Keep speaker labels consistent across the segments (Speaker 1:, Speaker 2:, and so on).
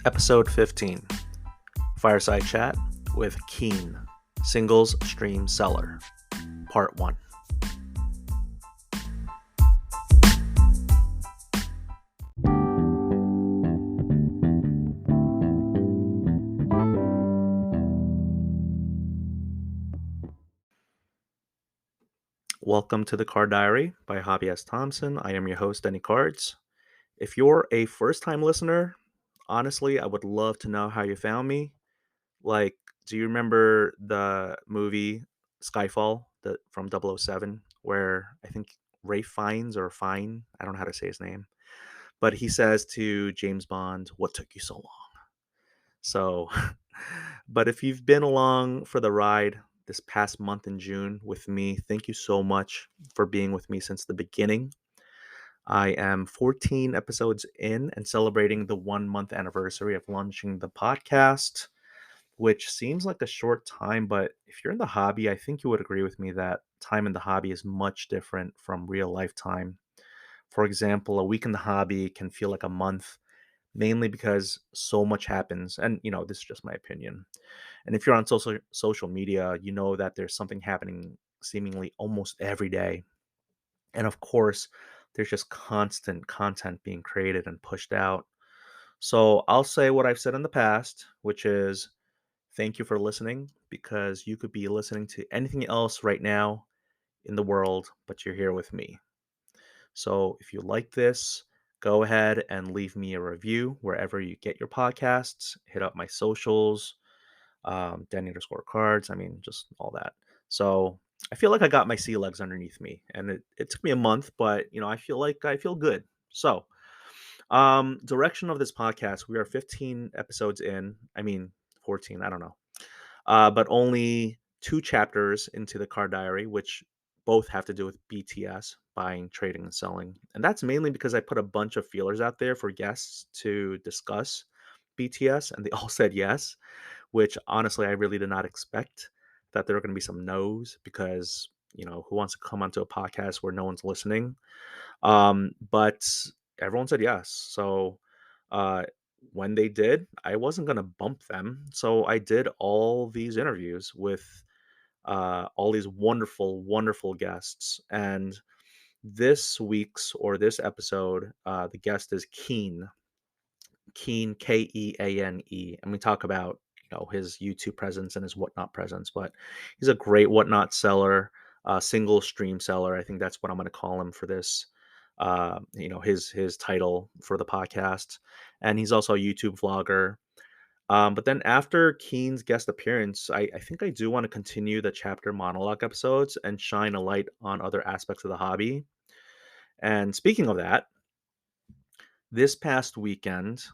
Speaker 1: Episode 15, Fireside Chat with Keane, Singles Stream Seller, Part 1. Welcome to the Card Diary by Hobby S. Thompson. I am your host, Denny Cards. If you're a first-time listener, honestly, I would love to know how you found me. Like, do you remember the movie Skyfall from 007, where I think Ray Fiennes or Fine, I don't know how to say his name, but he says to James Bond, "What took you so long?" So, but if you've been along for the ride this past month in June with me, thank you so much for being with me since the beginning. I am 14 episodes in and celebrating the 1 month anniversary of launching the podcast, which seems like a short time, but if you're in the hobby, I think you would agree with me that time in the hobby is much different from real life time. For example, a week in the hobby can feel like a month, mainly because so much happens. And, this is just my opinion. And if you're on social media, you know that there's something happening seemingly almost every day. And of course, there's just constant content being created and pushed out. So I'll say what I've said in the past, which is thank you for listening, because you could be listening to anything else right now in the world, but you're here with me. So if you like this, go ahead and leave me a review wherever you get your podcasts. Hit up my socials, Danny_cards. I mean, just all that. So I feel like I got my sea legs underneath me, and it took me a month, but I feel good. So, direction of this podcast, we are 15 episodes in. I mean, 14. I don't know, but only 2 chapters into the Card Diary, which both have to do with BTS, buying, trading, and selling. And that's mainly because I put a bunch of feelers out there for guests to discuss BTS, and they all said yes, which honestly, I really did not expect that there were going to be some no's, because, who wants to come onto a podcast where no one's listening? But everyone said yes. So, uh, when they did, I wasn't going to bump them. So I did all these interviews with all these wonderful, wonderful guests. And this episode, the guest is Keane. Keane, Keane. And we talk about, his YouTube presence and his whatnot presence. But he's a great whatnot seller, single stream seller. I think that's what I'm going to call him for this. His title for the podcast, and he's also a YouTube vlogger. But then after Keene's guest appearance, I think I do want to continue the chapter monologue episodes and shine a light on other aspects of the hobby. And speaking of that, this past weekend,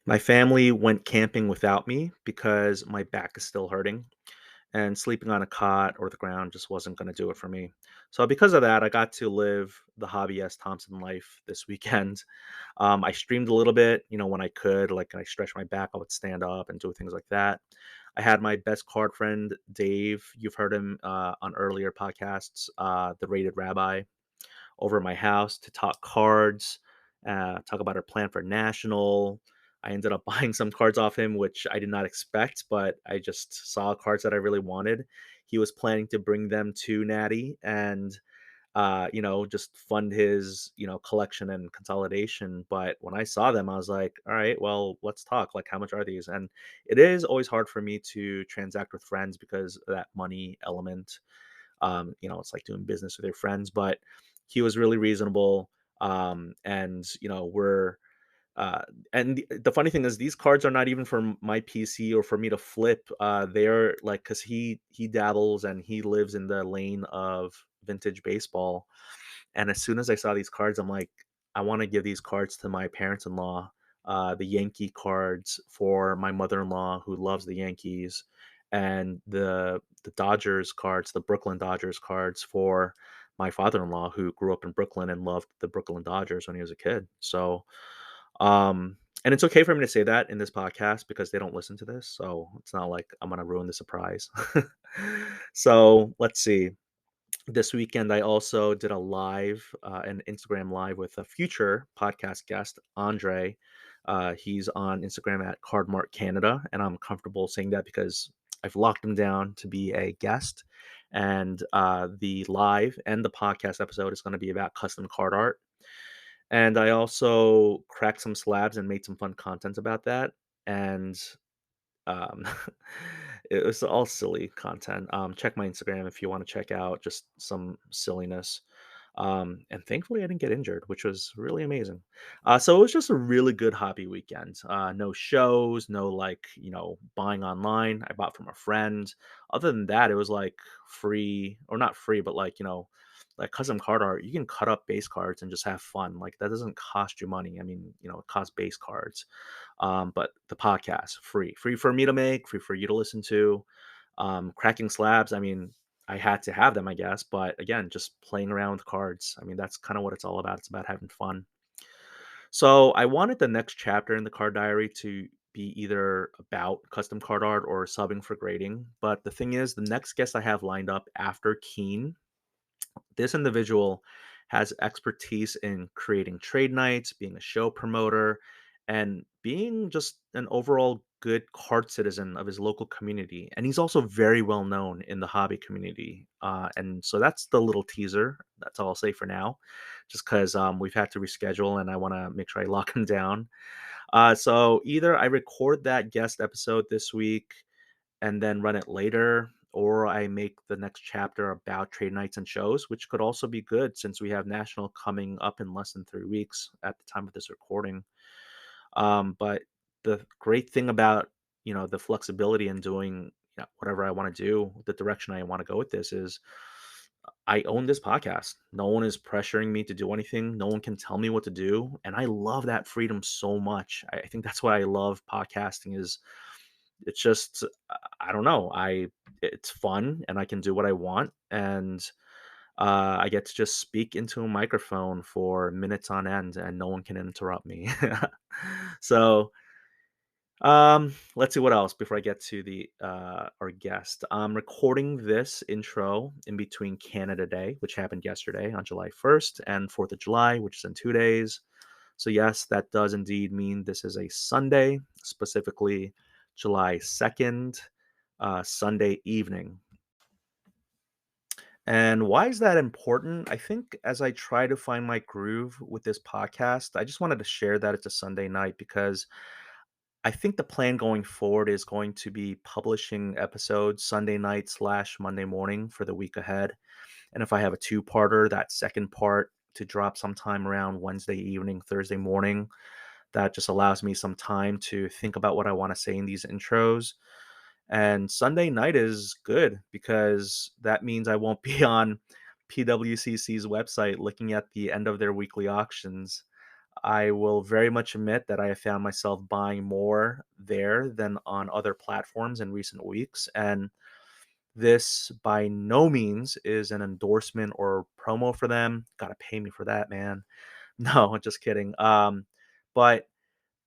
Speaker 1: my family went camping without me because my back is still hurting, and sleeping on a cot or the ground just wasn't going to do it for me. So because of that, I got to live the Hobby S. Thompson life this weekend. I streamed a little bit, when I could. Like, I stretched my back, I would stand up and do things like that. I had my best card friend, Dave. You've heard him on earlier podcasts, the Rated Rabbi, over at my house to talk cards, talk about our plan for National. I ended up buying some cards off him, which I did not expect, but I just saw cards that I really wanted. He was planning to bring them to Natty and just fund his, collection and consolidation. But when I saw them, I was like, all right, well, let's talk. Like, how much are these? And it is always hard for me to transact with friends because of that money element. It's like doing business with your friends, but he was really reasonable. And, we're, and the funny thing is, these cards are not even for my PC or for me to flip. They're like, because he dabbles and he lives in the lane of vintage baseball. And as soon as I saw these cards, I'm like, I want to give these cards to my parents-in-law. The Yankee cards for my mother-in-law who loves the Yankees, and the Dodgers cards, the Brooklyn Dodgers cards for my father-in-law who grew up in Brooklyn and loved the Brooklyn Dodgers when he was a kid. So, and it's okay for me to say that in this podcast because they don't listen to this. So it's not like I'm going to ruin the surprise. So let's see. This weekend, I also did an Instagram live with a future podcast guest, Andre. He's on Instagram at Cardmart Canada, and I'm comfortable saying that because I've locked him down to be a guest. And the live and the podcast episode is going to be about custom card art. And I also cracked some slabs and made some fun content about that. And um, it was all silly content. Check my Instagram if you want to check out just some silliness. And thankfully, I didn't get injured, which was really amazing. So it was just a really good hobby weekend. No shows, no like, buying online. I bought from a friend. Other than that, it was like free or not free, but like, like custom card art. You can cut up base cards and just have fun. Like that doesn't cost you money. I mean, it costs base cards. But the podcast, free for me to make, free for you to listen to. Cracking slabs, I mean, I had to have them, I guess. But again, just playing around with cards. I mean, that's kind of what it's all about. It's about having fun. So I wanted the next chapter in the card diary to be either about custom card art or subbing for grading. But the thing is, the next guest I have lined up after Keane, this individual has expertise in creating trade nights, being a show promoter, and being just an overall good card citizen of his local community. And he's also very well known in the hobby community. And so that's the little teaser. That's all I'll say for now, just because we've had to reschedule and I want to make sure I lock him down. So either I record that guest episode this week and then run it later, or I make the next chapter about trade nights and shows, which could also be good since we have national coming up in less than 3 weeks at the time of this recording. But the great thing about the flexibility in doing whatever I want to do, the direction I want to go with this is I own this podcast. No one is pressuring me to do anything. No one can tell me what to do, and I love that freedom so much. I think that's why I love podcasting. Is it's just I don't know. It's fun and I can do what I want and I get to just speak into a microphone for minutes on end and no one can interrupt me. So, let's see what else before I get to the our guest. I'm recording this intro in between Canada Day, which happened yesterday on July 1st, and 4th of July, which is in 2 days. So, yes, that does indeed mean this is a Sunday, specifically July 2nd, Sunday evening. And why is that important? I think as I try to find my groove with this podcast, I just wanted to share that it's a Sunday night because I think the plan going forward is going to be publishing episodes Sunday night / Monday morning for the week ahead. And if I have a two-parter, that second part to drop sometime around Wednesday evening, Thursday morning. That just allows me some time to think about what I want to say in these intros. And Sunday night is good because that means I won't be on PWCC's website looking at the end of their weekly auctions. I will very much admit that I have found myself buying more there than on other platforms in recent weeks. And this by no means is an endorsement or promo for them. Gotta pay me for that, man. No, just kidding. But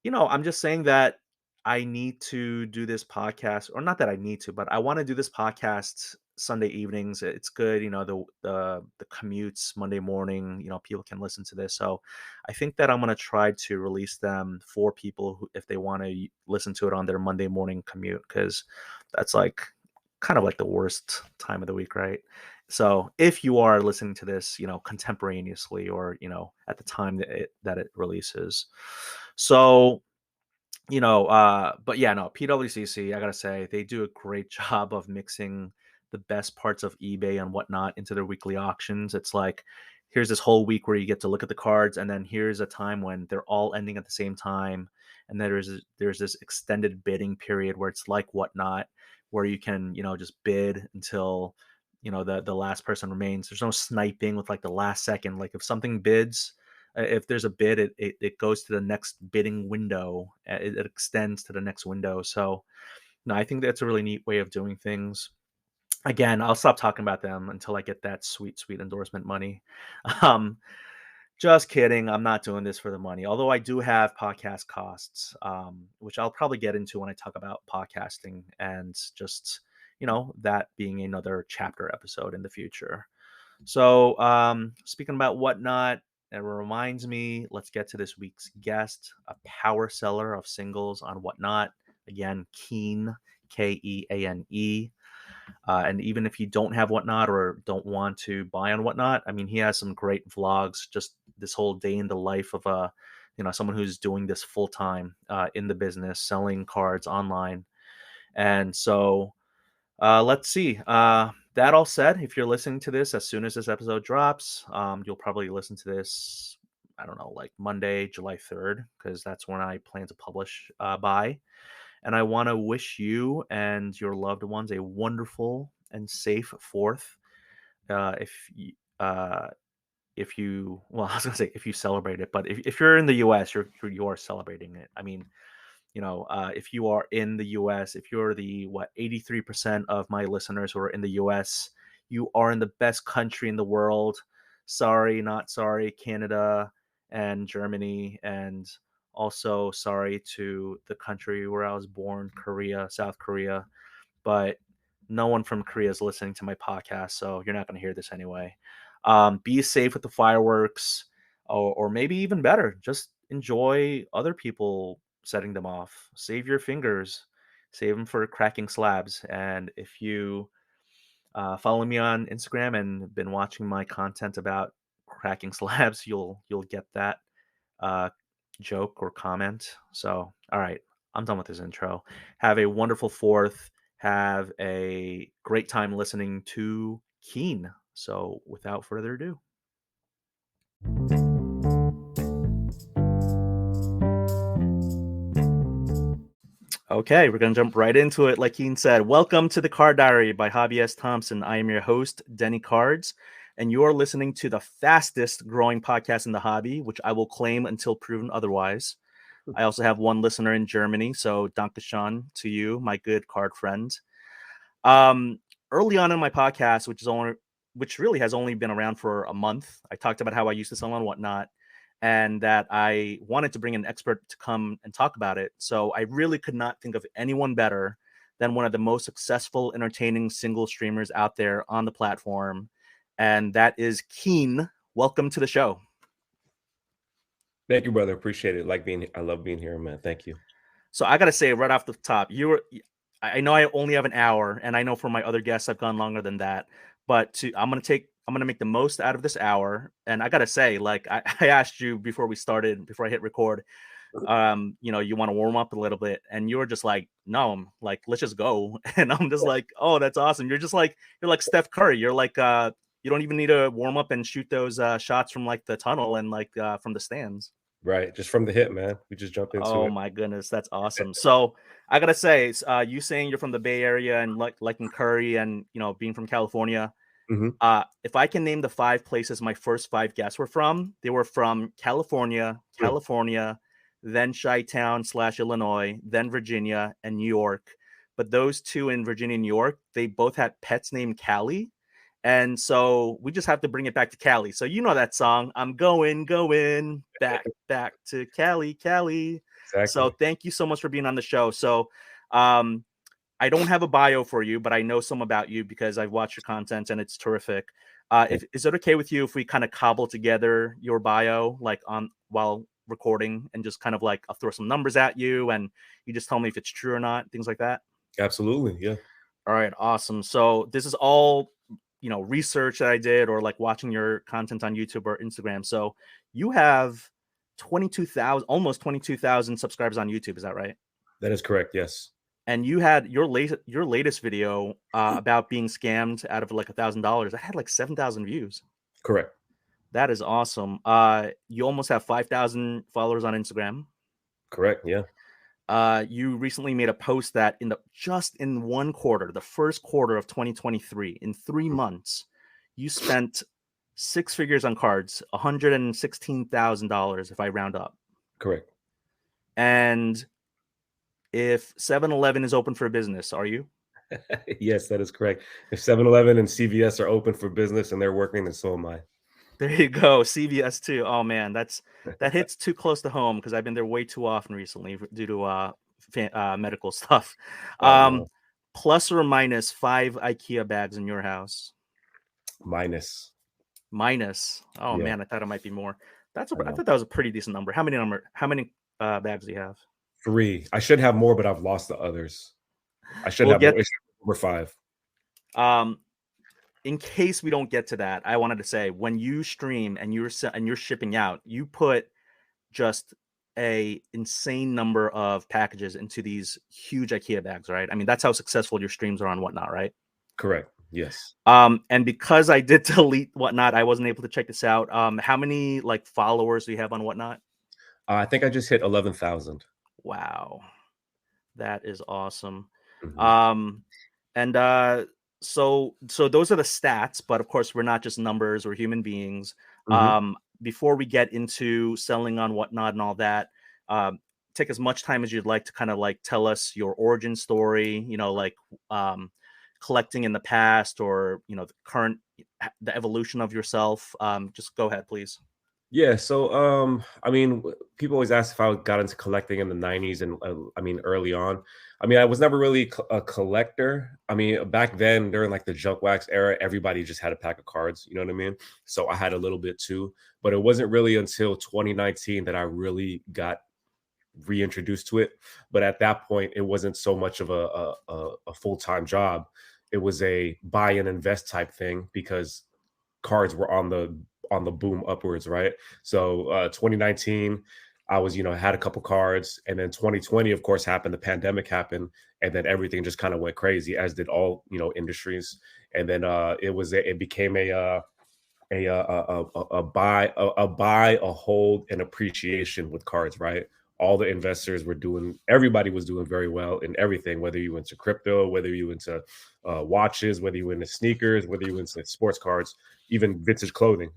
Speaker 1: I'm just saying that I need to do this podcast, or not that I need to, but I want to do this podcast Sunday evenings. It's good, the commutes Monday morning. People can listen to this, so I think that I'm gonna try to release them for people who, if they want to listen to it on their Monday morning commute, because that's like kind of like the worst time of the week, right? So if you are listening to this, contemporaneously or at the time that it releases, so but yeah, no, PWCC, I gotta say, they do a great job of mixing the best parts of eBay and whatnot into their weekly auctions. It's like, here's this whole week where you get to look at the cards, and then here's a time when they're all ending at the same time. And then there's this extended bidding period where it's like whatnot, where you can, just bid until the last person remains. There's no sniping with like the last second. Like if something bids, if there's a bid, it goes to the next bidding window. It extends to the next window. So no, I think that's a really neat way of doing things. Again, I'll stop talking about them until I get that sweet, sweet endorsement money. Um, just kidding. I'm not doing this for the money. Although I do have podcast costs, which I'll probably get into when I talk about podcasting and just, that being another chapter episode in the future. So, speaking about whatnot, it reminds me, let's get to this week's guest, a power seller of singles on Whatnot. Again, Keane, Keane. And even if you don't have Whatnot or don't want to buy on Whatnot, I mean, he has some great vlogs, just this whole day in the life of someone who's doing this full time in the business, selling cards online. And so let's see. That all said, if you're listening to this as soon as this episode drops, you'll probably listen to this, I don't know, like Monday, July 3rd, because that's when I plan to publish by. And I want to wish you and your loved ones a wonderful and safe fourth. Uh, if you, uh, if you, well, I was gonna say if you celebrate it, but if you're in the U.S., you are celebrating it. I mean, if you are in the US, if you're the 83% of my listeners who are in the US, you are in the best country in the world. Sorry, not sorry, Canada and Germany, and also sorry to the country where I was born, Korea, South Korea. But no one from Korea is listening to my podcast, so you're not going to hear this anyway. Be safe with the fireworks, or maybe even better, just enjoy other people setting them off. Save your fingers, save them for cracking slabs. And if you follow me on Instagram and been watching my content about cracking slabs, you'll get that uh, joke or comment. So, all right, I'm done with this intro. Have a wonderful fourth. Have a great time listening to Keane. So, without further ado. Okay, we're going to jump right into it. Like Keane said, welcome to the Card Diary by Hobby S. Thompson. I am your host, Denny Cards, and you are listening to the fastest growing podcast in the hobby, which I will claim until proven otherwise. I also have one listener in Germany, so Dankeschön to you, my good card friend. Um, Early on in my podcast, which really has only been around for a month, I talked about how I used to sell on Whatnot, and that I wanted to bring an expert to come and talk about it. So I really could not think of anyone better than one of the most successful, entertaining single streamers out there on the platform, and that is Keane. Welcome to the show.
Speaker 2: Thank you, brother. Appreciate it. I love being here, man. Thank you.
Speaker 1: So I got to say right off the top, I know I only have an hour, and I know for my other guests I've gone longer than that. But I'm gonna make the most out of this hour. And I gotta say, like I asked you before I hit record, you want to warm up a little bit, and you were just like, no, I'm like, let's just go. And I'm just like, oh, that's awesome. You're like Steph Curry. You're like you don't even need to warm up and shoot those shots from like the tunnel and like from the stands.
Speaker 2: Right. Just from the hip, man. We just jump into
Speaker 1: Oh
Speaker 2: it.
Speaker 1: my goodness, that's awesome. So I gotta say, you saying you're from the Bay Area and liking Curry and being from California.
Speaker 2: Mhm.
Speaker 1: If I can name the 5 places my first 5 guests were from, they were from California, then Chi-Town / Illinois, then Virginia and New York. But those two in Virginia and New York, they both had pets named Callie. And so we just have to bring it back to Cali. So you know that song, I'm going back to Cali. So
Speaker 2: Exactly.
Speaker 1: thank you so much for being on the show. So um, I don't have a bio for you, but I know some about you because I've watched your content and it's terrific. Is it okay with you if we kind of cobble together your bio like on while recording and just kind of like I'll throw some numbers at you and you just tell me if it's true or not, things like that?
Speaker 2: Absolutely. Yeah.
Speaker 1: All right, awesome. So this is all research that I did or like watching your content on YouTube or Instagram. So you have 22,000 almost 22,000 subscribers on YouTube, is that right?
Speaker 2: That is correct. Yes.
Speaker 1: And you had your latest video about being scammed out of like $1,000. That had like 7,000 views.
Speaker 2: Correct.
Speaker 1: That is awesome. You almost have 5,000 followers on Instagram.
Speaker 2: Correct. Yeah.
Speaker 1: You recently made a post that just in one quarter, the first quarter of 2023, in 3 months, you spent 6 figures on cards, $116,000 if I round up.
Speaker 2: Correct.
Speaker 1: And if 7-Eleven is open for business, are you?
Speaker 2: Yes, that is correct. If 7-Eleven and CVS are open for business and they're working, then so am I.
Speaker 1: There you go. CVS too. Oh man, that hits too close to home because I've been there way too often recently due to medical stuff.
Speaker 2: Oh no.
Speaker 1: Plus or minus 5 IKEA bags in your house?
Speaker 2: Minus.
Speaker 1: Minus. Oh
Speaker 2: Yeah.
Speaker 1: man, I thought it might be more. I thought that was a pretty decent number. How many bags do you have?
Speaker 2: 3. I should have more, but I've lost the others. I should
Speaker 1: We'll
Speaker 2: have more.
Speaker 1: get
Speaker 2: It should be over 5.
Speaker 1: um in case we don't get to that, I wanted to say when you stream and you're shipping out, you put just a insane number of packages into these huge IKEA bags, right? I mean, that's how successful your streams are on Whatnot, right?
Speaker 2: Correct. Yes.
Speaker 1: And because I did delete Whatnot, I wasn't able to check this out. How many like followers do you have on Whatnot?
Speaker 2: I think I just hit 11,000.
Speaker 1: Wow, that is awesome.
Speaker 2: Mhm.
Speaker 1: Um, and so those are the stats, but of course we're not just numbers, we're human beings.
Speaker 2: Mhm.
Speaker 1: Before we get into selling on Whatnot and all that, um, take as much time as you'd like to kind of like tell us your origin story, like um collecting in the past, or the current, the evolution of yourself. Just go ahead, please.
Speaker 2: Yeah, so, I mean, people always ask if I got into collecting in the '90s and, I mean, early on. I mean, I was never really a collector. I mean, back then, during, like, the junk wax era, everybody just had a pack of cards, you know what I mean? So, I had a little bit too, but it wasn't really until 2019 that I really got reintroduced to it. But at that point, it wasn't so much of a full-time job. It was a buy and invest type thing because cards were on the boom upwards, right? So 2019, I was, had a couple cards, and then 2020, of course, happened. The pandemic happened, and then everything just kind of went crazy, as did all industries. And then it became a buy, a hold, and appreciation with cards, right? All the investors were doing, everybody was doing very well in everything, whether you into crypto, whether you into watches, whether you into sneakers, whether you into sports cards, even vintage clothing.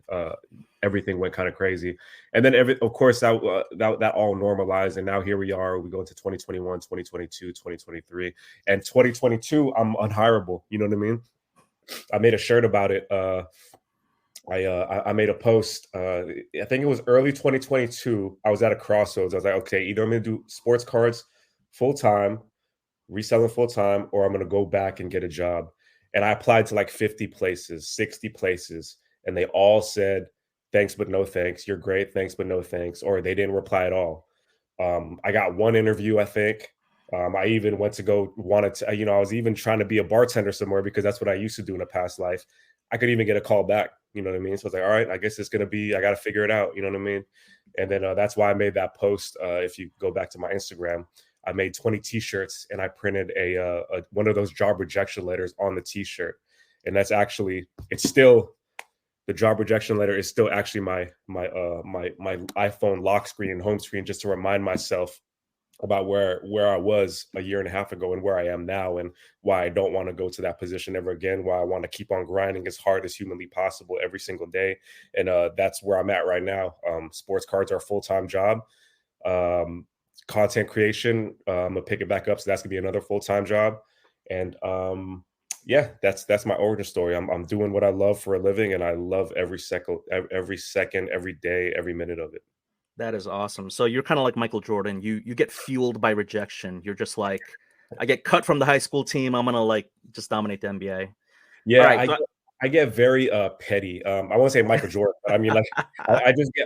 Speaker 2: Everything went kind of crazy, and then of course that all normalized, and now here we are. We go into 2021, 2022, 2023, and 2022. I'm unhireable. You know what I mean? I made a shirt about it. I made a post. I think it was early 2022. I was at a crossroads. I was like, okay, either I'm going to do sports cards full time, reselling full time, or I'm going to go back and get a job. And I applied to like 50 places, 60 places, and they all said, thanks, but no thanks. You're great. Thanks, but no thanks. Or they didn't reply at all. I got one interview, I think. I even went to go wanted to, I was even trying to be a bartender somewhere because that's what I used to do in a past life. I could even get a call back, you know what I mean? So I was like, all right, I guess it's gonna be, I gotta figure it out, you know what I mean? And then that's why I made that post. If you go back to my Instagram, I made 20 t-shirts and I printed one of those job rejection letters on the t-shirt. And that's actually, it's still, the job rejection letter is still actually my iPhone lock screen and home screen, just to remind myself about where I was a year and a half ago and where I am now, and why I don't want to go to that position ever again, why I want to keep on grinding as hard as humanly possible every single day. And that's where I'm at right now. Sports cards are a full-time job. Um, Content creation, I'm gonna pick it back up, so that's gonna be another full-time job. And yeah, that's my origin story. I'm doing what I love for a living, and I love every second, every day, every minute of it.
Speaker 1: That is awesome. So you're kind of like Michael Jordan. You get fueled by rejection. You're just like, I get cut from the high school team. I'm gonna like just dominate the NBA. All
Speaker 2: Yeah,
Speaker 1: right. So
Speaker 2: I get very petty. I won't say Michael Jordan, but I mean, like,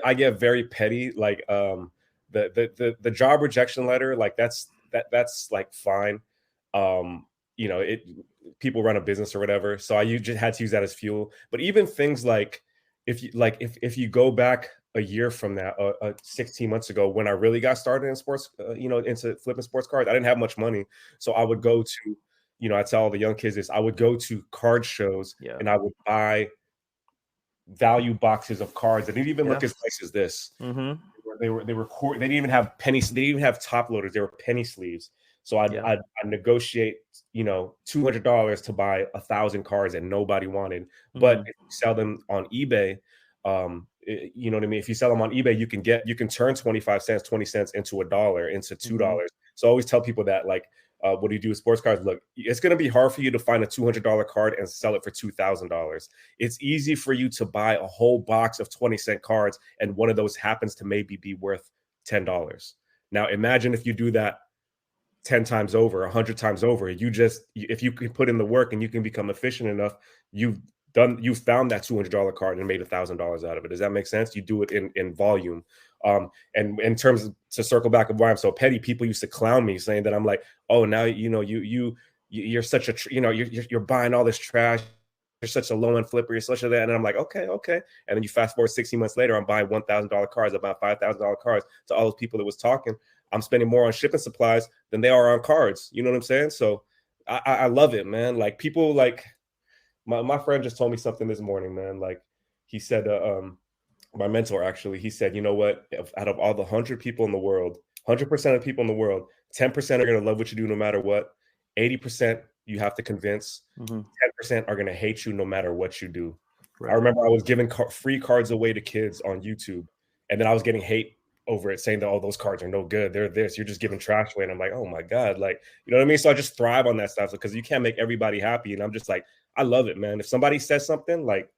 Speaker 2: I get very petty. Like, the job rejection letter, like that's like fine. Um, it, people run a business or whatever, so just had to use that as fuel. But even things like, if you go back a year from now, 16 months ago, when I really got started in sports, into flipping sports cards, I didn't have much money, so I would go to, I tell all the young kids this. I would go to card shows
Speaker 1: yeah.
Speaker 2: and I would buy value boxes of cards that didn't even
Speaker 1: Yeah.
Speaker 2: look as nice as this.
Speaker 1: Mm-hmm.
Speaker 2: They didn't even have pennies. They didn't even have top loaders. They were penny sleeves. So
Speaker 1: Yeah.
Speaker 2: I'd negotiate, $200 to buy 1,000 cards that nobody wanted. But
Speaker 1: Mm-hmm.
Speaker 2: if you sell them on eBay, you know what I mean. If you sell them on eBay, you can turn 25 cents, 20 cents into $1, into
Speaker 1: Mm-hmm.
Speaker 2: $2. So I always tell people that, like, what do you do with sports cards? Look, it's going to be hard for you to find a $200 card and sell it for $2,000. It's easy for you to buy a whole box of 20-cent cards, and one of those happens to maybe be worth $10. Now, imagine if you do that 10 times over, 100 times over. If you can put in the work and you can become efficient enough, you've you found that $200 card and made $1,000 out of it. Does that make sense? You do it in volume. And in terms of, to circle back of why I'm so petty, people used to clown me saying that I'm like, oh, now you're such a you're buying all this trash. You're such a low end flipper. You're such a that, and I'm like, okay. And then you fast forward 16 months later, I'm buying $1,000 cars, I'm buying $5,000 cars. To all those people that was talking, I'm spending more on shipping supplies than they are on cards. You know what I'm saying? So I love it, man. Like people like my friend just told me something this morning, man. Like he said, my mentor actually, he said, you know what? Out of all the 100 people in the world, 100% of people in the world, 10% are going to love what you do no matter what. 80% you have to convince.
Speaker 1: Mhm.
Speaker 2: 10% are going to hate you no matter what you do. I
Speaker 1: Right.
Speaker 2: remember I was giving free cards away to kids on YouTube, and then I was getting hate over it, saying that, oh, those cards are no good. They're this. You're just giving trash away. And I'm like, oh my God. Like, you know what I mean? So I just thrive on that stuff because you can't make everybody happy. And I'm just like, I love it, man. If somebody says something, like,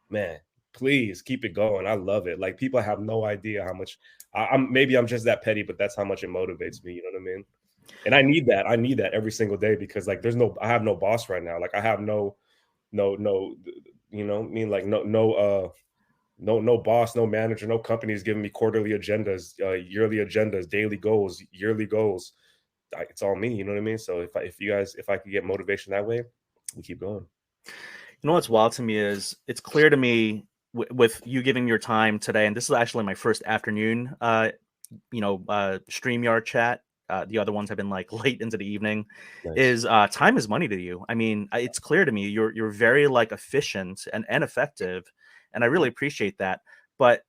Speaker 2: man, please keep it going. I love it. Like people have no idea how much maybe I'm just that petty, but that's how much it motivates me. You know what I mean? And I need that. I need that every single day because like I have no boss right now. Like I have no, you know, I mean, like no boss, no manager, no company is giving me quarterly agendas, yearly agendas, daily goals, yearly goals. It's all me. You know what I mean? So if I could get motivation that way, we keep going.
Speaker 1: You know what's wild to me is it's clear to me with you giving your time today, and this is actually my first afternoon, StreamYard chat. The other ones have been like late into the evening.
Speaker 2: Nice.
Speaker 1: Is time is money to you? I mean, it's clear to me you're very like efficient and effective, and I really appreciate that. But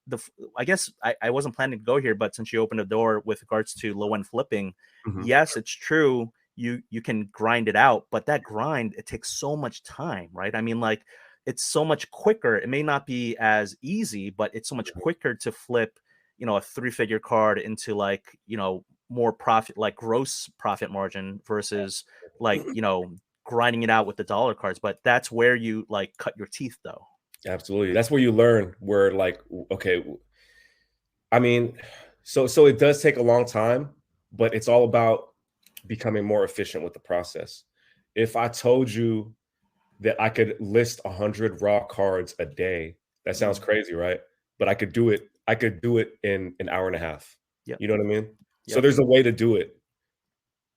Speaker 1: I guess I wasn't planning to go here, but since you opened the door with regards to low end flipping,
Speaker 2: Mhm.
Speaker 1: yes, it's true. You can grind it out, but that grind, it takes so much time, right? I mean, like it's so much quicker. It may not be as easy, but it's so much quicker to flip, a three-figure card into like, more profit, like gross profit margin versus like, grinding it out with the dollar cards. But that's where you like cut your teeth though.
Speaker 2: Absolutely. That's where you learn where like, okay, I mean, so it does take a long time, but it's all about becoming more efficient with the process. If I told you that I could list 100 raw cards a day, that sounds
Speaker 1: Mhm.
Speaker 2: crazy, right? But I could do it. I could do it in an hour and a half.
Speaker 1: Yep.
Speaker 2: You know what I mean? So
Speaker 1: Yep.
Speaker 2: there's a way to do it.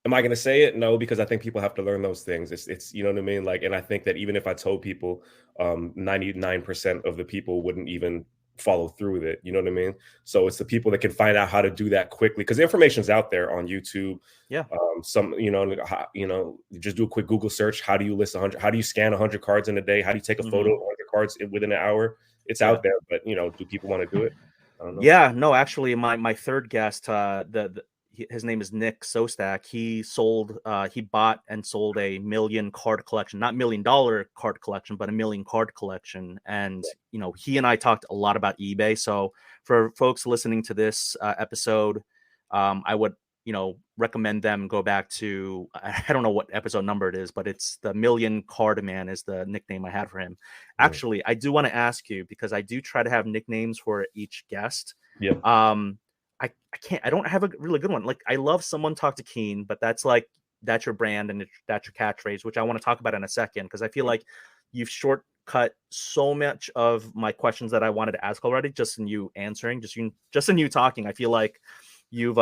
Speaker 2: Am I going to say it? No, because I think people have to learn those things. It's you know what I mean? Like, and I think that even if I told people, 99% of the people wouldn't even follow through with it. You know what I mean? So it's the people that can find out how to do that quickly because the information's out there on YouTube.
Speaker 1: Yeah.
Speaker 2: Some, you just do a quick Google search. How do you list 100? How do you scan 100 cards in a day? How do you take a photo
Speaker 1: Hmm.
Speaker 2: of 100 cards within an hour? It's
Speaker 1: Yeah.
Speaker 2: out there, but do people want to do it? I don't know.
Speaker 1: Yeah, no, actually, my third guest, his name is Nick Sostak. He bought and sold a million card collection, not $1 million card collection, but a million card collection. And he and I talked a lot about eBay. So for folks listening to this episode, I would recommend them go back to I don't know what episode number it is, but it's the Million Card Man is the nickname I had for him.
Speaker 2: Yeah.
Speaker 1: Actually, I do want to ask you because I do try to have nicknames for each guest.
Speaker 2: Yeah.
Speaker 1: Um, I don't have a really good one. Like I love Someone Talk to Keane, but that's your brand and that's your catchphrase, which I want to talk about in a second because I feel like you've shortcut so much of my questions that I wanted to ask already just in you answering, just in you talking. I feel like you've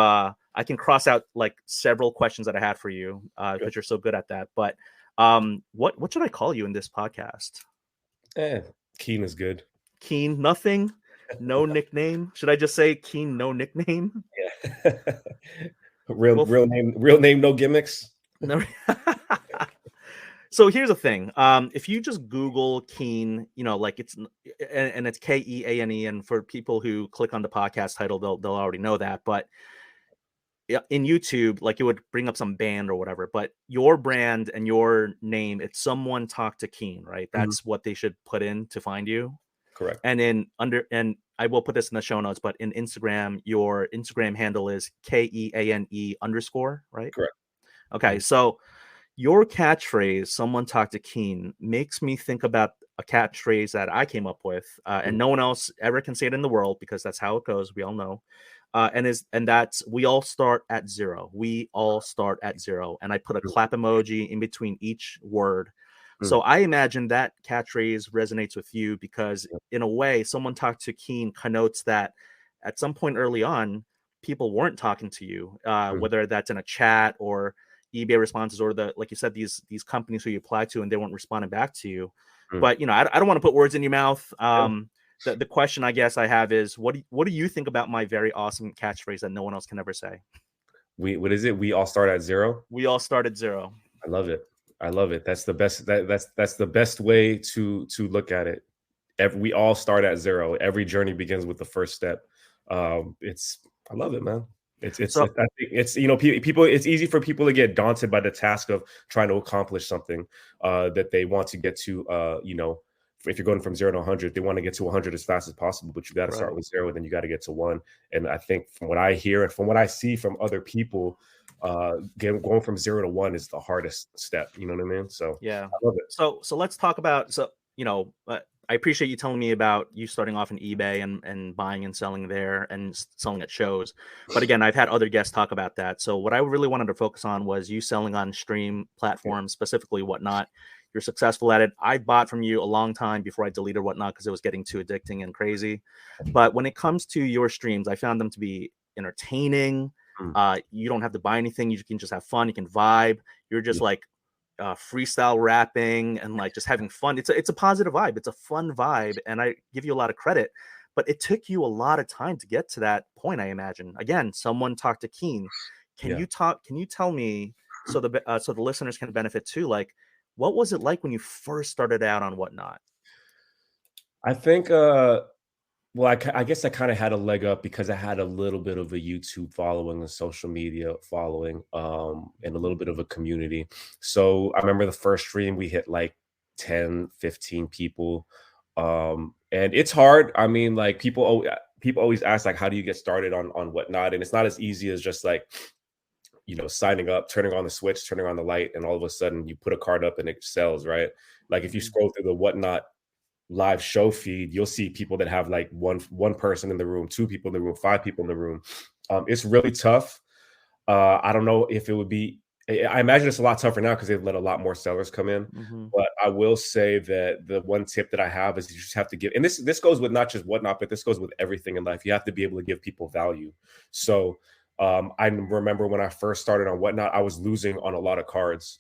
Speaker 1: I can cross out like several questions that I had for you
Speaker 2: Good.
Speaker 1: because you're so good at that. But what should I call you in this podcast?
Speaker 2: Eh, Keen is good.
Speaker 1: Keen, nothing, no nickname. Should I just say Keen, no nickname?
Speaker 2: Yeah. real
Speaker 1: Well,
Speaker 2: real name, no gimmicks.
Speaker 1: no. So here's the thing. If you just Google Keen, like and it's Keane, and for people who click on the podcast title, they'll already know that. But in YouTube, like it would bring up some band or whatever. But your brand and your name, it's Someone Talk to Keen, right?
Speaker 2: Mhm.
Speaker 1: That's what they should put in to find you.
Speaker 2: Correct.
Speaker 1: And I will put this in the show notes, but in Instagram, your Instagram handle is KEANE_, right?
Speaker 2: Correct.
Speaker 1: Okay,
Speaker 2: Mhm.
Speaker 1: so your catchphrase, Someone Talk to Keen, makes me think about a catchphrase that I came up with, and
Speaker 2: Mhm.
Speaker 1: no one else ever can say it in the world because that's how it goes. We all know. And that's we all start at zero. We all start at zero. And I put a clap emoji in between each word.
Speaker 2: Mm,
Speaker 1: So I imagine that catchphrase resonates with you because,
Speaker 2: yeah,
Speaker 1: in a way, someone talked to Keane connotes that at some point early on, people weren't talking to you,
Speaker 2: mm,
Speaker 1: whether that's in a chat or eBay responses or like you said, these companies who you apply to and they weren't responding back to you.
Speaker 2: mm,
Speaker 1: But I don't want to put words in your mouth.
Speaker 2: yeah.
Speaker 1: The question I guess I have is, what do you think about my very awesome catchphrase that no one else can ever say?
Speaker 2: What is it? We all start at zero.
Speaker 1: We all start at zero.
Speaker 2: I love it. I love it. That's the best. That's the best way to look at it. We all start at zero. Every journey begins with the first step. It's I love it, man.
Speaker 1: So
Speaker 2: I think it's people. It's easy for people to get daunted by the task of trying to accomplish something that they want to get to. If you're going from 0 to 100, they want to get to 100 as fast as possible. But you got to start
Speaker 1: right.
Speaker 2: with zero, and then you got to get to one. And I think from what I hear and from what I see from other people, going from 0 to 1 is the hardest step. You know what I mean? So
Speaker 1: Yeah.
Speaker 2: I love it.
Speaker 1: So let's talk about I appreciate you telling me about you starting off in eBay and buying and selling there and selling at shows. But again, I've had other guests talk about that. So what I really wanted to focus on was you selling on stream
Speaker 2: Yeah,
Speaker 1: platforms, specifically Whatnot. You're successful at it. I bought from you a long time before I deleted Whatnot because it was getting too addicting and crazy. But when it comes to your streams, I found them to be entertaining.
Speaker 2: mm,
Speaker 1: You don't have to buy anything. You can just have fun. You can vibe. You're just
Speaker 2: yeah,
Speaker 1: like freestyle rapping and like just having fun. It's a positive vibe. It's a fun vibe, and I give you a lot of credit. But it took you a lot of time to get to that point. I imagine. Again, someone talked to Keane.
Speaker 2: yeah.
Speaker 1: Can you tell me so the listeners can benefit too? Like, what was it like when you first started out on Whatnot?
Speaker 2: I think well, I guess I kind of had a leg up because I had a little bit of a YouTube following, a social media following, and a
Speaker 1: Mhm.
Speaker 2: little bit of a community. So I remember the first stream we hit like 10, 15 people. And it's hard. I mean, like people always ask like how do you get started on Whatnot? And it's not as easy as just like, signing up, turning on the switch, turning on the light, and all of a sudden you put a card up and it sells, right? Like if you
Speaker 1: Mhm.
Speaker 2: scroll through the Whatnot live show feed, you'll see people that have like one person in the room, two people in the room, five people in the room. It's really tough. I don't know if it would be. I imagine it's a lot tougher now because they've let a lot more sellers come in.
Speaker 1: Mhm.
Speaker 2: But I will say that the one tip that I have is you just have to give, and this goes with not just Whatnot, but this goes with everything in life. You have to be able to give people value. So I remember when I first started on Whatnot, I was losing on a lot of cards.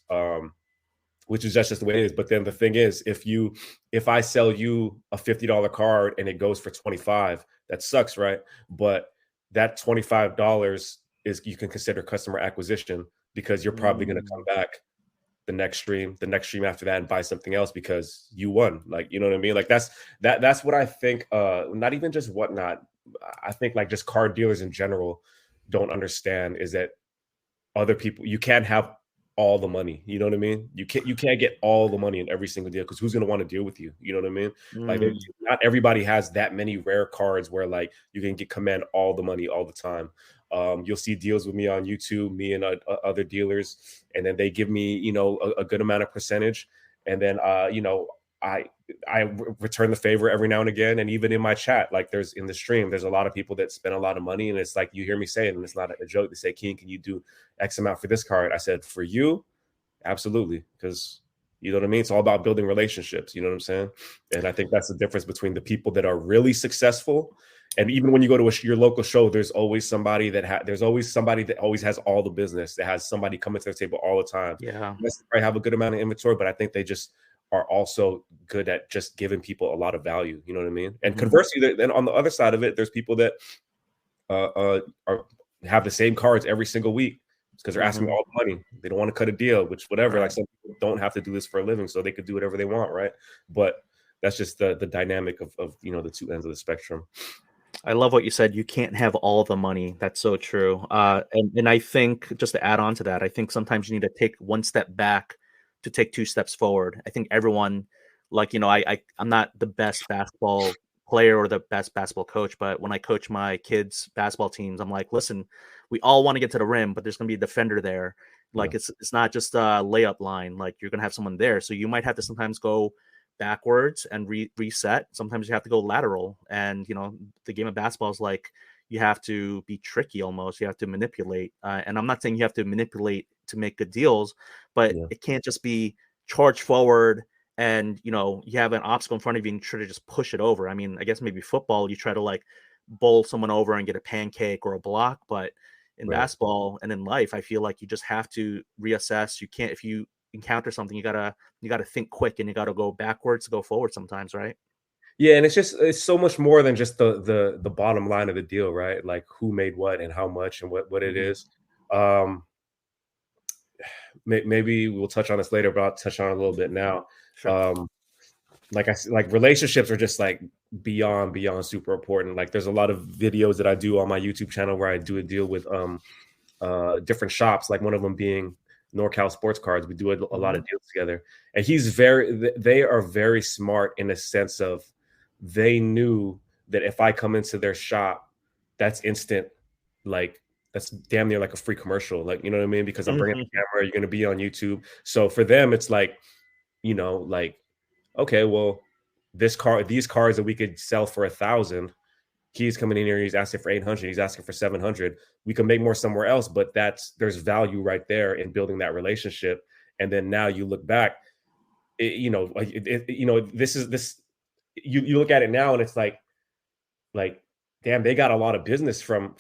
Speaker 2: Which is just the way it is. But then the thing is, if I sell you a $50 card and it goes for 25, that sucks, right? But that $25 is you can consider customer acquisition because you're probably going to come
Speaker 1: Mm.
Speaker 2: back the next stream after that and buy something else because you won. Like, you know what I mean? Like that's what I think not even just Whatnot. I think like just card dealers in general don't understand is that other people you can't have all the money. You know what I mean? You can't get all the money in every single deal because who's gonna want to deal with you? You know what I mean? Like
Speaker 1: Mm.
Speaker 2: not everybody has that many rare cards where like you can command all the money all the time. You'll see deals with me on YouTube, me and other dealers, and then they give me a good amount of percentage, and then I return the favor every now and again. And even in my chat, like there's in the stream, there's a lot of people that spend a lot of money, and it's like you hear me say it, and it's not a joke. They say, "Keen, can you do X amount for this card?" I said, "For you, absolutely," because you know what I mean. It's all about building relationships. You know what I'm saying? And I think that's the difference between the people that are really successful. And even when you go to your local show, there's always somebody that always has all the business. That has somebody coming to the table all the time.
Speaker 1: Yeah.
Speaker 2: Yes, they probably have a good amount of inventory, but I think they just are also good at just giving people a lot of value. You know what I mean? And
Speaker 1: Mhm.
Speaker 2: conversely, then on the other side of it, there's people that are have the same cards every single week because they're asking me
Speaker 1: Mhm.
Speaker 2: all the money. They don't want to cut a deal, which whatever. Like
Speaker 1: Right.
Speaker 2: some people don't have to do this for a living, so they could do whatever they want, right? But that's just the dynamic of the two ends of the spectrum.
Speaker 1: I love what you said. You can't have all the money. That's so true. And I think just to add on to that, I think sometimes you need to take one step back to take two steps forward. I think everyone, like I'm not the best basketball player or the best basketball coach, but when I coach my kids' basketball teams, I'm like, listen, we all want to get to the rim, but there's going to be a defender there.
Speaker 2: Yeah,
Speaker 1: Like it's not just a layup line. Like you're going to have someone there, so you might have to sometimes go backwards and reset. Sometimes you have to go lateral. And, the game of basketball is like you have to be tricky almost. You have to manipulate. And I'm not saying you have to manipulate to make good deals, but
Speaker 2: yeah,
Speaker 1: it can't just be charge forward. and you have an obstacle in front of you and you try to just push it over. I mean, I guess maybe football, you try to like bowl someone over and get a pancake or a block, but in
Speaker 2: Right.
Speaker 1: basketball and in life, I feel like you just have to reassess. You can't, if you encounter something, you gotta think quick, and you gotta go backwards to go forward sometimes, right?
Speaker 2: Yeah, and it's so much more than just the bottom line of the deal, right? Like who made what and how much and what it
Speaker 1: Hmm.
Speaker 2: is. Um, maybe we'll touch on this later, but I'll touch on it a little bit now.
Speaker 1: Sure.
Speaker 2: Um, like relationships are just like beyond super important. Like there's a lot of videos that I do on my YouTube channel where I do a deal with different shops, like one of them being NorCal Sports Cards. We do a lot
Speaker 1: Hmm.
Speaker 2: of deals together, and they are very smart in the sense of they knew that if I come into their shop, that's instant, like that's damn near like a free commercial, like you know what I mean? Because I'm bringing the camera, you're going to be on YouTube, so for them it's like like okay, well these cars that we could sell for 1,000. He's coming in here. He's asking for 800. He's asking for 700. We can make more somewhere else, but there's value right there in building that relationship. And then now you look back, this is this. You look at it now, and it's like, damn, they got a lot of business from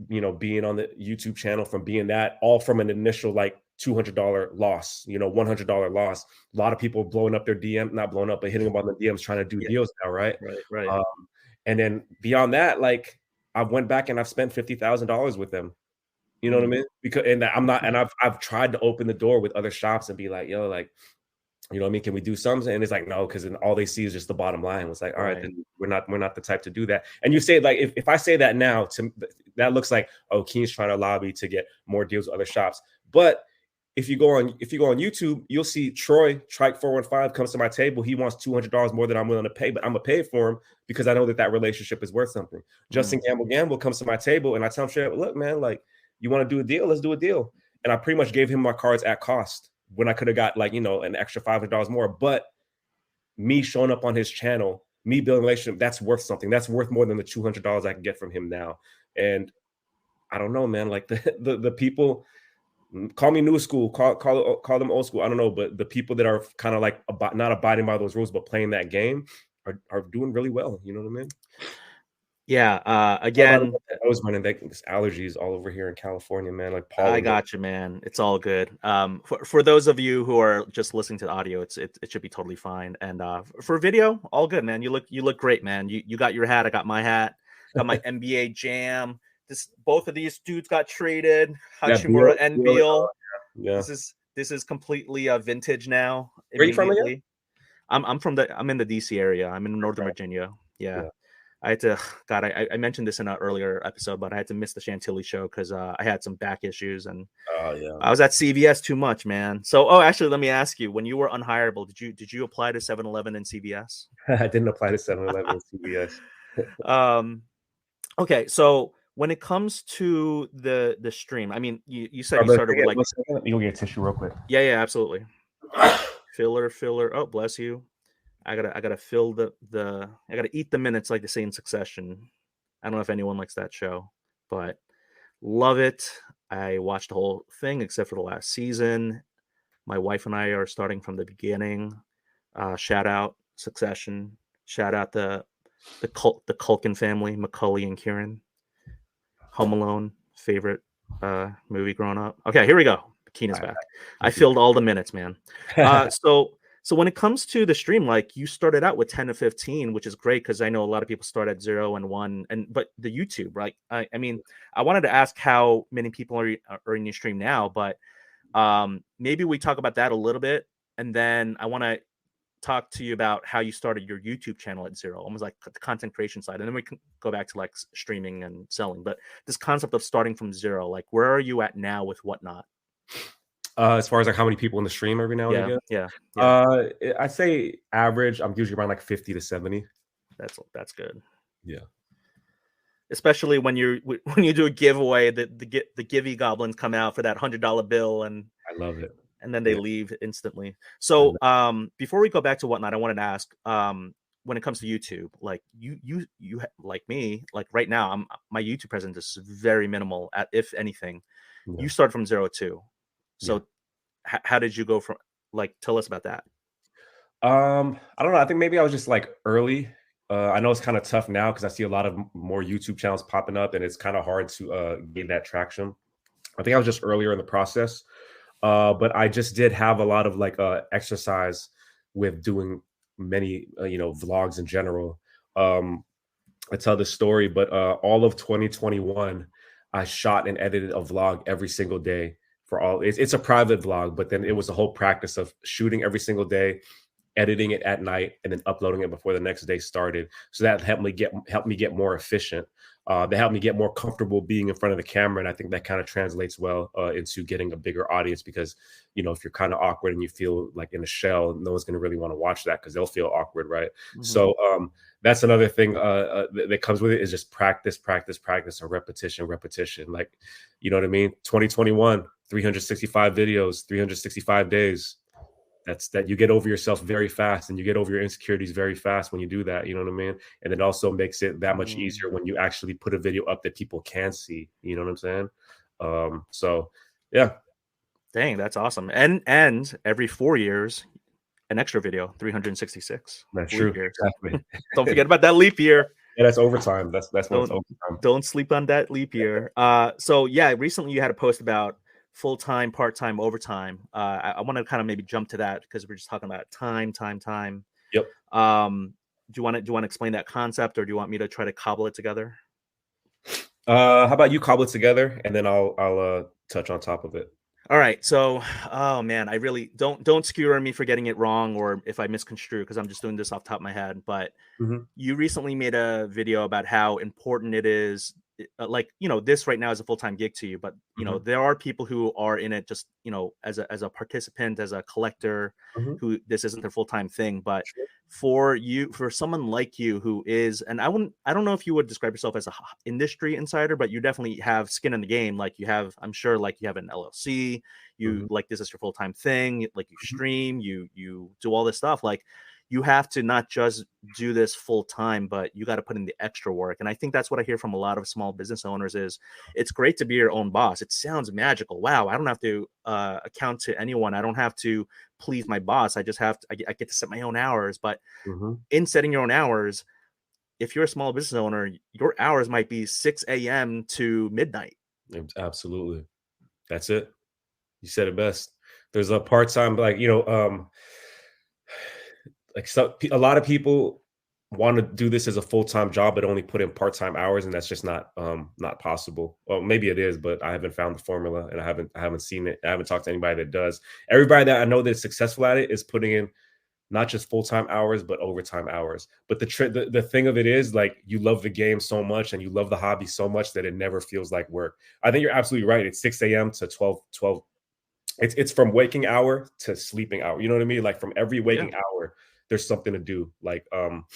Speaker 2: being on the YouTube channel, from being that, all from an initial like $200 loss, $100 loss. A lot of people blowing up their DM, not blowing up, but hitting them on the DMs trying to do
Speaker 1: Yeah.
Speaker 2: deals now, right?
Speaker 1: Right. Right.
Speaker 2: Um, and then beyond that, like I went back and I've spent $50,000 with them. You know what I
Speaker 1: Mm.
Speaker 2: mean? Because and I'm not, and I've tried to open the door with other shops and be like, yo, like, you know what I mean? Can we do something? And it's like, no, because then all they see is just the bottom line. It's like, all right,
Speaker 1: Right.
Speaker 2: then we're not the type to do that. And you say like, if I say that now, that looks like, oh, Keane's trying to lobby to get more deals with other shops. But if you go on YouTube, you'll see Troy Trike 415 comes to my table. He wants $200 more than I'm willing to pay, but I'm gonna pay it for him because I know that relationship is worth something.
Speaker 1: Mm.
Speaker 2: Justin Gamble comes to my table, and I tell him straight up, look, man, like you want to do a deal, let's do a deal. And I pretty much gave him my cards at cost when I could have got like an extra $500 more. But me showing up on his channel, me building a relationship, that's worth something. That's worth more than the $200 I can get from him now. And I don't know, man. Like the people, call me new school, call them old school. I don't know, but the people that are kind of like not abiding by those rules but playing that game are doing really well. You know what I mean?
Speaker 1: Yeah.
Speaker 2: Sorry about
Speaker 1: Again,
Speaker 2: the nose running. This allergies all over here in California, man. Like
Speaker 1: I
Speaker 2: pollen.
Speaker 1: got you, man. It's all good. For those of you who are just listening to the audio, it should be totally fine. And for video, all good, man. You look great, man. You got your hat. I got my hat. Got my NBA Jam. Both of these dudes got traded.
Speaker 2: That
Speaker 1: Hachimura and
Speaker 2: Beal,
Speaker 1: Beal.
Speaker 2: yeah.
Speaker 1: This is completely vintage now.
Speaker 2: Where are you from again?
Speaker 1: Immediately, I'm in the DC area. I'm in Northern
Speaker 2: Right.
Speaker 1: Virginia. Yeah.
Speaker 2: Yeah.
Speaker 1: I had to, God, I mentioned this in an earlier episode, but I had to miss the Chantilly show because I had some back issues and
Speaker 2: Oh yeah.
Speaker 1: I was at CVS too much, man. So, oh, actually, let me ask you: when you were unhireable, did you apply to 7-Eleven and CVS?
Speaker 2: I didn't apply to 7-Eleven and CVS.
Speaker 1: um, okay, so when it comes to the stream, I mean, you said you
Speaker 2: Brother,
Speaker 1: started with like,
Speaker 2: let me go get a tissue real quick.
Speaker 1: yeah, yeah, absolutely, filler. Oh, bless you. I gotta fill I gotta eat the minutes like they say in Succession. I don't know if anyone likes that show, but love it. I watched the whole thing except for the last season. My wife and I are starting from the beginning. Shout out Succession. Shout out the Culkin family, Macaulay and Kieran. Home Alone, favorite movie growing up. Okay, here we go. Keane is
Speaker 2: All right,
Speaker 1: back. I
Speaker 2: thank you.
Speaker 1: filled all the minutes, man. So when it comes to the stream, like you started out with 10 to 15, which is great because I know a lot of people start at 0 and 1. But the YouTube, right? I mean, I wanted to ask how many people are in your stream now, but maybe we talk about that a little bit, and then I want to talk to you about how you started your YouTube channel at 0, almost like the content creation side, and then we can go back to like streaming and selling. But this concept of starting from 0, like where are you at now with Whatnot?
Speaker 2: As far as like how many people in the stream every now and
Speaker 1: Yeah,
Speaker 2: again,
Speaker 1: yeah, yeah.
Speaker 2: I say average. I'm usually around like 50 to 70.
Speaker 1: That's good.
Speaker 2: Yeah,
Speaker 1: Especially when you do a giveaway, the Givey goblins come out for that $100 bill, and
Speaker 2: I love it.
Speaker 1: then they
Speaker 2: Yeah,
Speaker 1: leave instantly.
Speaker 2: I
Speaker 1: So
Speaker 2: know.
Speaker 1: before we go back to Whatnot, I wanted to ask, when it comes to YouTube, like like me, like right now, my YouTube presence is very minimal, at if anything.
Speaker 2: Yeah.
Speaker 1: You started from 0 too.
Speaker 2: Yeah.
Speaker 1: So how did you go from, like, tell us about that?
Speaker 2: I don't know. I think maybe I was just like early. I know it's kind of tough now because I see a lot of more YouTube channels popping up, and it's kind of hard to gain that traction. I think I was just earlier in the process, but I just did have a lot of like exercise with doing many vlogs in general. Um, I tell this story, but all of 2021, I shot and edited a vlog every single day for all. It's a private vlog, but then it was a whole practice of shooting every single day, editing it at night, and then uploading it before the next day started. So that helped me get more efficient. That helped me get more comfortable being in front of the camera, and I think that kind of translates well into getting a bigger audience. Because if you're kind of awkward and you feel like in a shell, no one's going to really want to watch that because they'll feel awkward, right?
Speaker 1: Mhm.
Speaker 2: So that's another thing that comes with it is just practice, practice, practice, and repetition, repetition. Like, you know what I mean? 2021, 365 videos, 365 days. That's that you get over yourself very fast and you get over your insecurities very fast when you do that. You know what I mean? And it also makes it that much
Speaker 1: Mm.
Speaker 2: easier when you actually put a video up that people can see. You know what I'm saying? So yeah,
Speaker 1: Dang, that's awesome. And every 4 years, an extra video, 366
Speaker 2: that's
Speaker 1: leap
Speaker 2: true.
Speaker 1: years.
Speaker 2: Exactly.
Speaker 1: Don't forget about that leap year.
Speaker 2: Yeah, that's overtime. That's when it's
Speaker 1: Don't
Speaker 2: overtime.
Speaker 1: don't sleep on that leap year. So yeah, recently you had a post about full-time, part-time, overtime. I want to kind of maybe jump to that because we're just talking about time, time, time.
Speaker 2: Yep.
Speaker 1: Do you want to explain that concept, or do you want me to try to cobble it together?
Speaker 2: How about you cobble it together and then I'll touch on top of it.
Speaker 1: All right. So, oh man, I really don't skewer me for getting it wrong or if I misconstrue because I'm just doing this off the top of my head. But
Speaker 2: Mhm,
Speaker 1: you recently made a video about how important it is, like, this right now is a full-time gig to you, but
Speaker 2: mhm,
Speaker 1: there are people who are in it just, as a participant, as a collector,
Speaker 2: mhm.
Speaker 1: who this isn't their full-time thing. But
Speaker 2: Sure.
Speaker 1: for someone like you who is, and I don't know if you would describe yourself as a industry insider, but you definitely have skin in the game. Like, you have, I'm sure, like, you have an LLC, you,
Speaker 2: Mhm,
Speaker 1: like, this is your full-time thing, like, you
Speaker 2: mhm,
Speaker 1: stream, you do all this stuff. Like, you have to not just do this full time, but you got to put in the extra work. And I think that's what I hear from a lot of small business owners is it's great to be your own boss. It sounds magical. Wow, I don't have to account to anyone. I don't have to please my boss. I just have to, I get to set my own hours. But
Speaker 2: mhm.
Speaker 1: in setting your own hours, if you're a small business owner, your hours might be 6 a.m. to midnight.
Speaker 2: Absolutely. That's it. You said it best. There's a part-time, like, like so a lot of people want to do this as a full-time job, but only put in part-time hours, and that's just not possible. Well, maybe it is, but I haven't found the formula and I haven't seen it. I haven't talked to anybody that does. Everybody that I know that's successful at it is putting in not just full-time hours, but overtime hours. But the thing of it is, like, you love the game so much and you love the hobby so much that it never feels like work. I think you're absolutely right. It's 6 a.m. to 12. It's from waking hour to sleeping hour. You know what I mean? Like, from every
Speaker 1: Yeah.
Speaker 2: waking hour, there's something to do. Like answering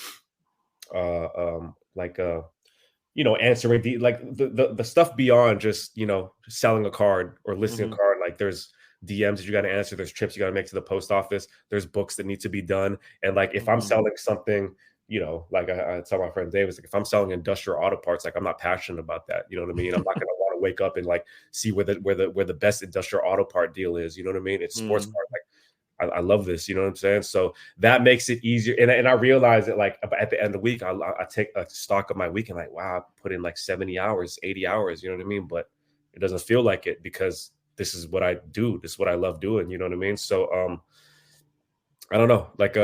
Speaker 2: the stuff beyond just selling a card or listing a
Speaker 1: Hmm.
Speaker 2: card. Like, there's DMs that you got to answer. There's trips you got to make to the post office. There's books that need to be done. And like, if I'm
Speaker 1: Hmm.
Speaker 2: selling something, like I tell my friend Davis, like, if I'm selling industrial auto parts, like, I'm not passionate about that. You know what I mean? I'm not gonna want to wake up and like see where the best industrial auto part deal is. You know what I mean? It's sports
Speaker 1: Hmm.
Speaker 2: cars. Like, I love this. You know what I'm saying? So that makes it easier. And I realize that, like, at the end of the week, I take a stock of my week and, like, wow, I put in like 70 hours, 80 hours. You know what I mean? But it doesn't feel like it because this is what I do. This is what I love doing. You know what I mean? So I don't know. Like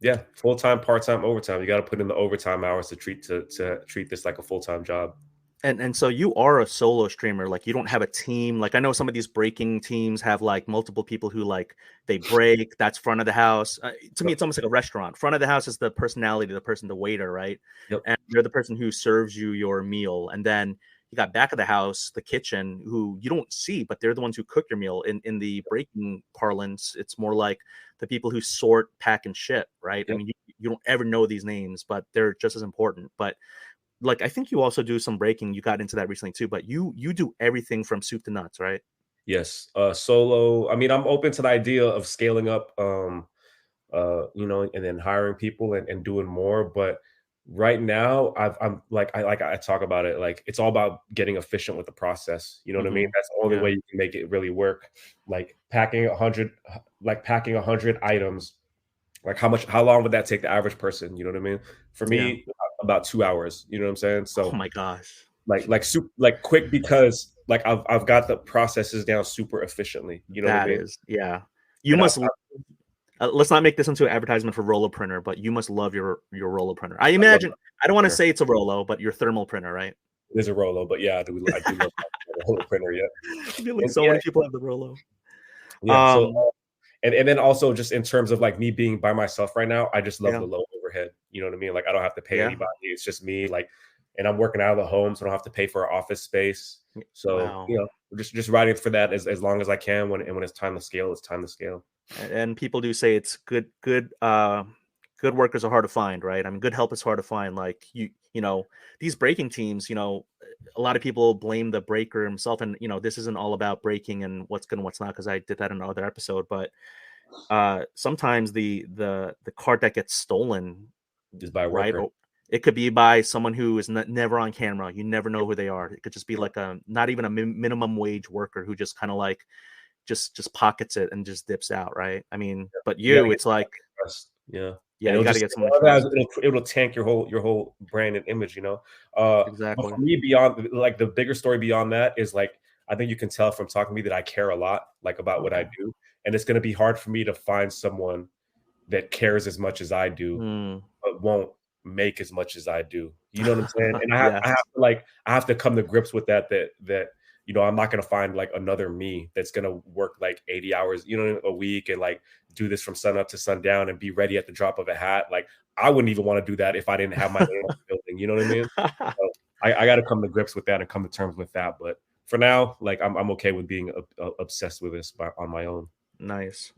Speaker 2: yeah, full time, part time, overtime. You got to put in the overtime hours to treat this like a full time job.
Speaker 1: And so you are a solo streamer, like, you don't have a team. Like, I know some of these breaking teams have, like, multiple people who, like, they break, that's front of the house. To me,
Speaker 2: Yep.
Speaker 1: it's almost like a restaurant. Front of the house is the personality, the person, the waiter, right?
Speaker 2: Yep.
Speaker 1: And they're the person who serves you your meal. And then you got back of the house, the kitchen, who you don't see, but they're the ones who cook your meal. In the breaking parlance, it's more like the people who sort, pack, and ship, right? I
Speaker 2: Yep.
Speaker 1: mean, you don't ever know these names, but they're just as important. But, like, I think you also do some breaking. You got into that recently too, but you do everything from soup to nuts, right?
Speaker 2: Yes. Solo. I mean, I'm open to the idea of scaling up. And then hiring people and doing more. But right now, I'm I talk about it, like, it's all about getting efficient with the process. You know what I mean?
Speaker 1: Mhm.
Speaker 2: That's the only
Speaker 1: Yeah.
Speaker 2: way you can make it really work. Like packing 100 items Like how long would that take the average person? You know what I mean? For
Speaker 1: Yeah.
Speaker 2: me, about 2 hours. You know what I'm saying?
Speaker 1: Oh
Speaker 2: So
Speaker 1: my gosh.
Speaker 2: like quick because like I've got the processes down super efficiently. You know what I
Speaker 1: That
Speaker 2: mean?
Speaker 1: is, yeah. You
Speaker 2: And
Speaker 1: must let's not make this into an advertisement for Rollo printer, but you must love your Rollo printer. I
Speaker 2: I love
Speaker 1: imagine I don't want to
Speaker 2: that.
Speaker 1: say it's a Rollo, but your thermal printer, right?
Speaker 2: It is a Rolo, but yeah, I do love the Rolo printer. Yeah,
Speaker 1: I feel like
Speaker 2: and
Speaker 1: so
Speaker 2: yeah,
Speaker 1: many people have the Rollo.
Speaker 2: yeah. So
Speaker 1: Um,
Speaker 2: and then also just in terms of like me being by myself right now, I just love
Speaker 1: yeah,
Speaker 2: the low overhead. You know what I mean? Like I don't have to pay
Speaker 1: yeah.
Speaker 2: anybody. It's just me. Like, and I'm working out of the home, so I don't have to pay for office space. So
Speaker 1: Wow.
Speaker 2: you know, just riding for that as long as I can. When it's time to scale, it's time to scale.
Speaker 1: And people do say it's good workers are hard to find, right? I mean, good help is hard to find. Like these breaking teams, a lot of people blame the breaker himself, and this isn't all about breaking and what's good and what's not, because I did that in another episode. But sometimes the card that gets stolen,
Speaker 2: Just by a
Speaker 1: right?
Speaker 2: worker.
Speaker 1: Or it could be by someone who is never on camera. You never know who they are. It could just be
Speaker 2: Yeah,
Speaker 1: like a not even a minimum wage worker who just kind of like just pockets it and just dips out, right? I mean, but
Speaker 2: you gotta get
Speaker 1: it's like,
Speaker 2: trust. Yeah,
Speaker 1: yeah,
Speaker 2: and
Speaker 1: you
Speaker 2: it'll
Speaker 1: got to
Speaker 2: just
Speaker 1: get someone to
Speaker 2: otherwise
Speaker 1: trust.
Speaker 2: it'll tank your whole brand and image. But
Speaker 1: Exactly.
Speaker 2: for me, beyond like the bigger story beyond that is like I think you can tell from talking to me that I care a lot, like about what I
Speaker 1: Okay.
Speaker 2: do, and it's gonna be hard for me to find someone that cares as much as I do
Speaker 1: Hmm.
Speaker 2: but won't make as much as I do. You know what I'm saying? And I have
Speaker 1: Yes.
Speaker 2: to I have to come to grips with that I'm not gonna find like another me that's gonna work like 80 hours, a week and like do this from sun up to sundown and be ready at the drop of a hat. Like I wouldn't even want to do that if I didn't have my name on the building. You know what I mean? So I got to come to grips with that and come to terms with that. But for now, like I'm okay with being obsessed with this on my own.
Speaker 1: Nice.